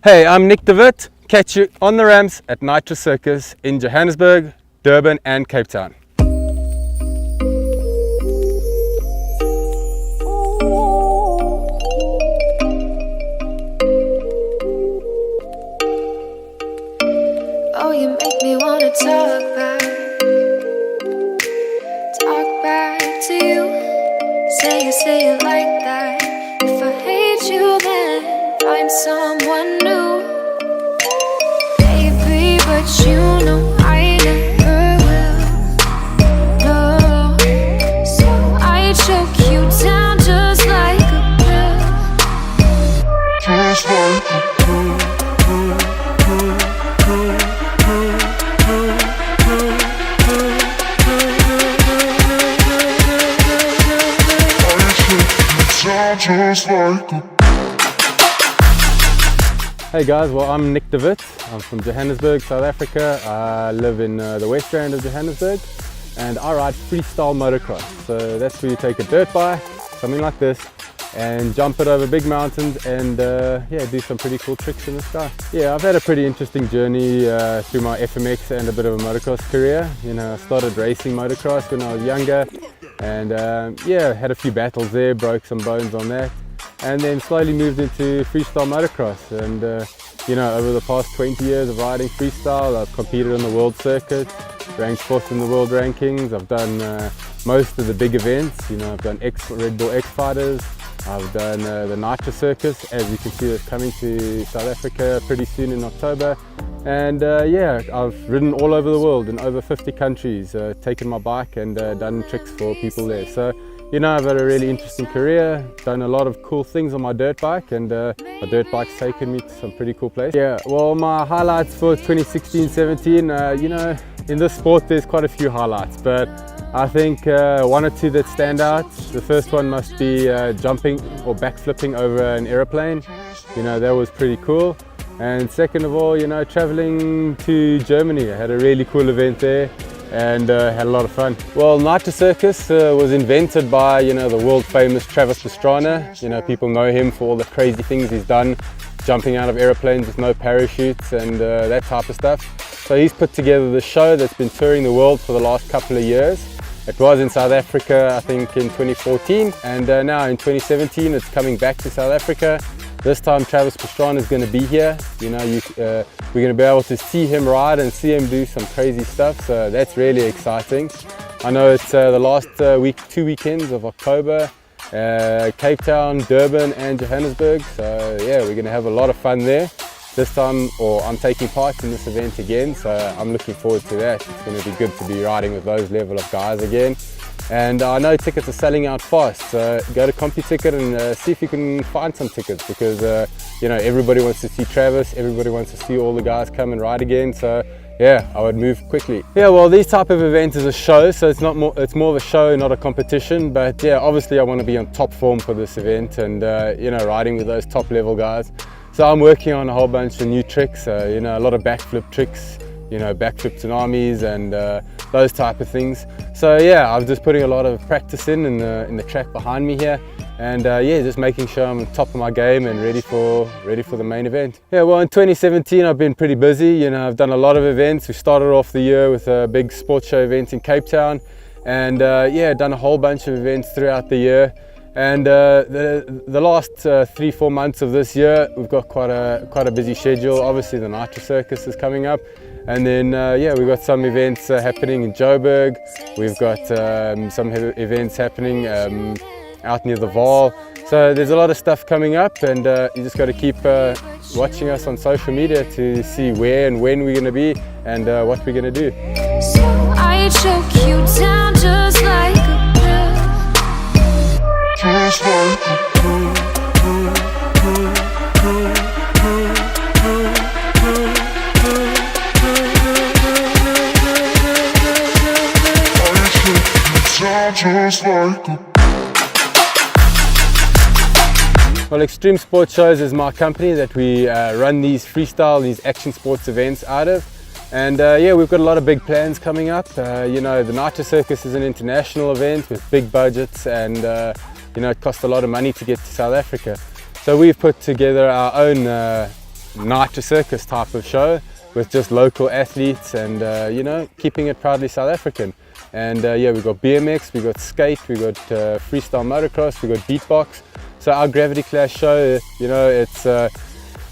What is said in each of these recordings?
Hey, I'm Nick De Wit. Catch you on the ramps at Nitro Circus in Johannesburg, Durban and Cape Town. Oh, you make me wanna talk back to you. Say it like that. If I hate you, then find someone new. Baby, but you know I never will. No, so I choke you down just like a pill. Just like a pill. Just like a... Hey guys, well I'm Nick De Wit. I'm from Johannesburg, South Africa. I live in the West Rand of Johannesburg and I ride freestyle motocross. So that's where you take a dirt bike, something like this, and jump it over big mountains and yeah, do some pretty cool tricks in the sky. Yeah, I've had a pretty interesting journey through my FMX and a bit of a motocross career. You know, I started racing motocross when I was younger and yeah, had a few battles there, broke some bones on that, and then slowly moved into freestyle motocross. And you know, over the past 20 years of riding freestyle, I've competed on the world circuit, ranked 4th in the world rankings. I've done most of the big events. You know, I've done Red Bull X Fighters. I've done the Nitro Circus, as you can see, it's coming to South Africa pretty soon in October. And yeah, I've ridden all over the world in over 50 countries, taken my bike and done tricks for people there. So, you know, I've had a really interesting career, done a lot of cool things on my dirt bike, and my dirt bike's taken me to some pretty cool places. Yeah, well, my highlights for 2016-17, you know, in this sport there's quite a few highlights, but I think one or two that stand out. The first one must be jumping or backflipping over an aeroplane. You know, that was pretty cool. And second of all, you know, traveling to Germany. I had a really cool event there and had a lot of fun. Well, Nitro Circus was invented by, you know, the world famous Travis Pastrana. You know, people know him for all the crazy things he's done, jumping out of airplanes with no parachutes and that type of stuff. So he's put together the show that's been touring the world for the last couple of years. It was in South Africa, I think, in 2014, and now in 2017 it's coming back to South Africa. This time Travis Pastrana is going to be here. You know, we're going to be able to see him ride and see him do some crazy stuff, so that's really exciting. I know it's the last two weekends of October, Cape Town, Durban and Johannesburg, so yeah, we're going to have a lot of fun there. This time, or I'm taking part in this event again, so I'm looking forward to that. It's going to be good to be riding with those level of guys again. And I know tickets are selling out fast, so go to CompuTicket and see if you can find some tickets, because you know, everybody wants to see Travis, everybody wants to see all the guys come and ride again, so yeah, I would move quickly. Yeah, well, these type of events is a show, so it's more of a show, not a competition. But yeah, obviously I want to be on top form for this event and you know, riding with those top level guys. So I'm working on a whole bunch of new tricks, you know, a lot of backflip tricks, you know, backflip tsunamis and those type of things. So yeah, I'm just putting a lot of practice in the track behind me here, and yeah, just making sure I'm on top of my game and ready for the main event. Yeah, well, in 2017 I've been pretty busy. You know, I've done a lot of events. We started off the year with a big sports show event in Cape Town, and yeah, done a whole bunch of events throughout the year. And the last 3-4 months of this year, we've got quite a busy schedule. Obviously, the Nitro Circus is coming up, and then yeah, we've got some events happening in Joburg. We've got some events happening out near the Vaal. So there's a lot of stuff coming up, and you just got to keep watching us on social media to see where and when we're going to be and what we're going to do. So I choke you down just like a pill. Just like a pill. Just like a... Well, Extreme Sports Shows is my company that we run these freestyle, these action sports events out of. And yeah, we've got a lot of big plans coming up. You know, the Nitro Circus is an international event with big budgets, and you know, it costs a lot of money to get to South Africa. So we've put together our own Nitro Circus type of show with just local athletes and you know, keeping it proudly South African. And yeah, we've got BMX, we've got skate, we've got freestyle motocross, we've got beatbox. So our Gravity Clash show, you know, it's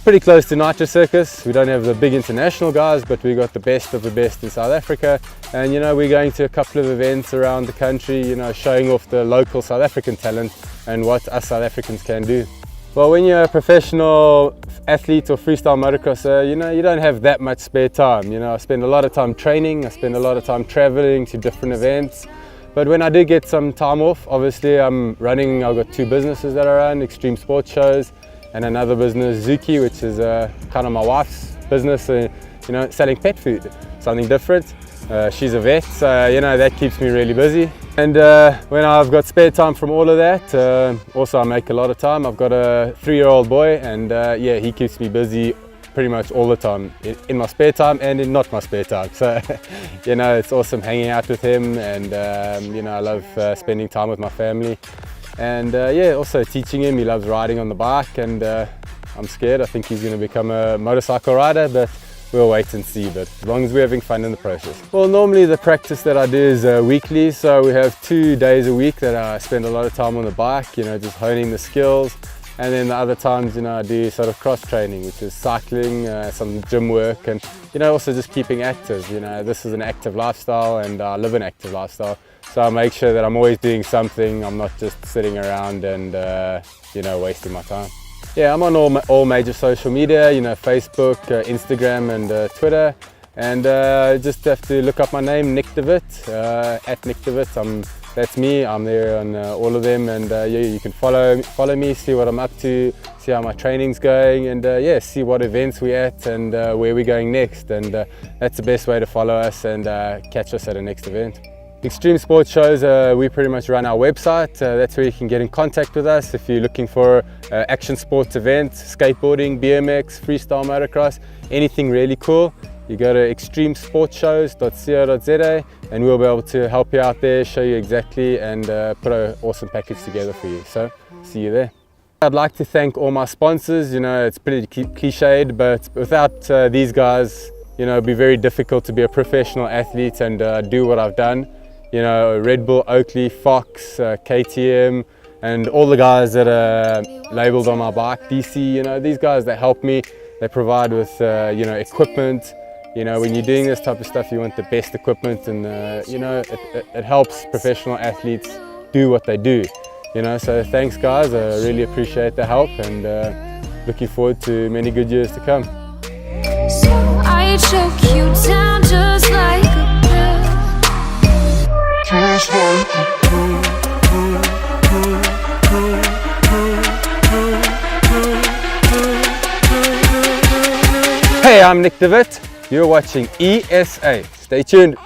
pretty close to Nitro Circus. We don't have the big international guys, but we got the best of the best in South Africa. And you know, we're going to a couple of events around the country, you know, showing off the local South African talent and what us South Africans can do. Well, when you're a professional athlete or freestyle motocrosser, you know, you don't have that much spare time. You know, I spend a lot of time training, I spend a lot of time traveling to different events. But when I do get some time off, obviously I've got 2 businesses that I run, extreme sports shows, and another business, Zuki, which is kind of my wife's business, you know, selling pet food, something different. She's a vet, so you know, that keeps me really busy. And when I've got spare time from all of that, also I make a lot of time. I've got a 3-year-old boy, and yeah, he keeps me busy pretty much all the time, in my spare time and in not my spare time. So you know, it's awesome hanging out with him, and you know, I love spending time with my family. And yeah, also teaching him. He loves riding on the bike, and I'm scared. I think he's going to become a motorcycle rider, but we'll wait and see, but as long as we're having fun in the process. Well, normally the practice that I do is weekly, so we have 2 days a week that I spend a lot of time on the bike, you know, just honing the skills. And then the other times, you know, I do sort of cross training, which is cycling, some gym work, and you know, also just keeping active. You know, this is an active lifestyle, and I live an active lifestyle. So I make sure that I'm always doing something. I'm not just sitting around and you know, wasting my time. Yeah, I'm on all major social media, you know, Facebook, Instagram and Twitter. And just have to look up my name, Nick De Wit, at Nick De Wit. That's me, I'm there on all of them, and yeah, you can follow me, see what I'm up to, see how my training's going, and yeah, see what events we're at and where we're going next. And that's the best way to follow us and catch us at a next event. Extreme sports shows, we pretty much run our website. That's where you can get in contact with us if you're looking for action sports events, skateboarding, BMX, freestyle motocross, anything really cool. You go to extremesportshows.co.za and we'll be able to help you out there, show you exactly, and put an awesome package together for you. So, see you there. I'd like to thank all my sponsors. You know, it's pretty cliched, but without these guys, you know, it'd be very difficult to be a professional athlete and do what I've done. You know, Red Bull, Oakley, Fox, KTM, and all the guys that are labeled on my bike, DC, you know, these guys that help me, they provide with, you know, equipment. You know, when you're doing this type of stuff, you want the best equipment, and you know, it helps professional athletes do what they do. You know, so thanks guys, I really appreciate the help, and looking forward to many good years to come. So I choke you down just like a pill. Just like a pill. Hey, I'm Nick De Wit. You're watching ESA. Stay tuned.